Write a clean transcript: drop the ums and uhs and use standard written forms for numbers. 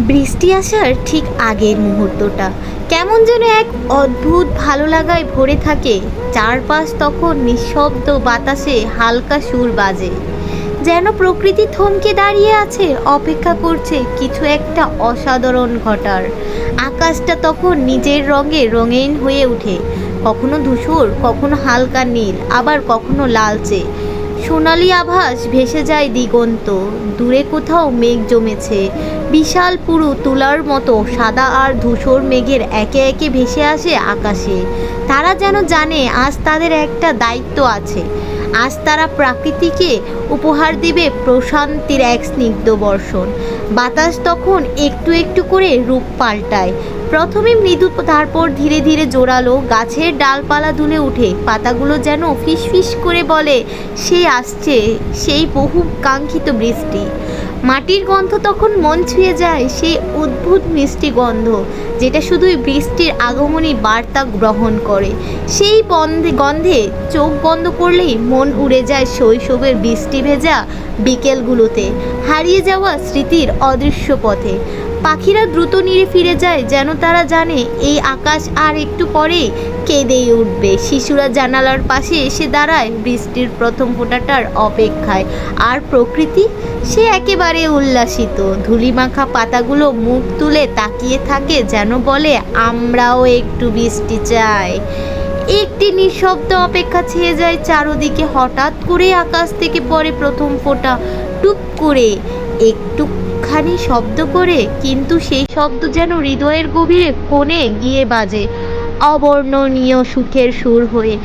বৃষ্টি আসার ঠিক আগের মুহূর্তটা কেমন যেন এক অদ্ভুত ভালো লাগায় ভরে থাকে। চারপাশ তখন নিঃশব্দ, বাতাসে হালকা সুর বাজে, যেন প্রকৃতি থমকে দাঁড়িয়ে আছে, অপেক্ষা করছে কিছু একটা অসাধারণ ঘটার। আকাশটা তখন নিজের রঙে রঙিন হয়ে ওঠে, কখনো ধূসর, কখনো হালকা নীল, আবার কখনো লালচে। সোনালি আভাস ভেসে যায় দিগন্ত, দূরে কোথাও মেঘ জমেছে, বিশাল পুরু তুলার মতো সাদা আর ধূসর মেঘের একে একে ভেসে আসে আকাশে। তারা যেন জানে আজ তাদের একটা দায়িত্ব আছে, আজ তারা প্রকৃতিকে উপহার দিবে প্রশান্তির এক স্নিগ্ধ বর্ষণ। বাতাস তখন একটু একটু করে রূপ পাল্টায়, প্রথমে মৃদু, তারপর ধীরে ধীরে জোরালো। গাছের ডালপালা দুলে উঠে, পাতাগুলো যেন ফিসফিস করে বলে সে আসছে, সেই বহু কাঙ্ক্ষিত বৃষ্টি। মাটির গন্ধ তখন মন ছুঁয়ে যায়, সেই অদ্ভুত মিষ্টি গন্ধ যেটা শুধুই বৃষ্টির আগমনী বার্তা গ্রহণ করে। সেই গন্ধে চোখ বন্ধ করলেই মন উড়ে যায় শৈশবের বৃষ্টি ভেজা বিকেলগুলোতে, হারিয়ে যাওয়া স্মৃতির অদৃশ্য পথে। পাখিরা দ্রুত নিড়ে ফিরে যায়, যেন তারা জানে এই আকাশ আর একটু পরেই কেঁদেই উঠবে। শিশুরা জানালার পাশে এসে দাঁড়ায় বৃষ্টির প্রথম ফোঁটাটার অপেক্ষায়, আর প্রকৃতি সে একেবারে উল্লাসিত। ধুলিমাখা পাতাগুলো মুখ তুলে তাকিয়ে থাকে, যেন বলে আমরাও একটু বৃষ্টি চাই। একটি নিঃশব্দ অপেক্ষা ছেয়ে যায় চারদিকে। হঠাৎ করে আকাশ থেকে পড়ে প্রথম ফোঁটা, টুপ করে, একটুখানি শব্দ করে, কিন্তু সেই শব্দ যেন হৃদয়ের গভীরে কোণে গিয়ে বাজে, অবর্ণনীয় সুখের সুর হয়ে।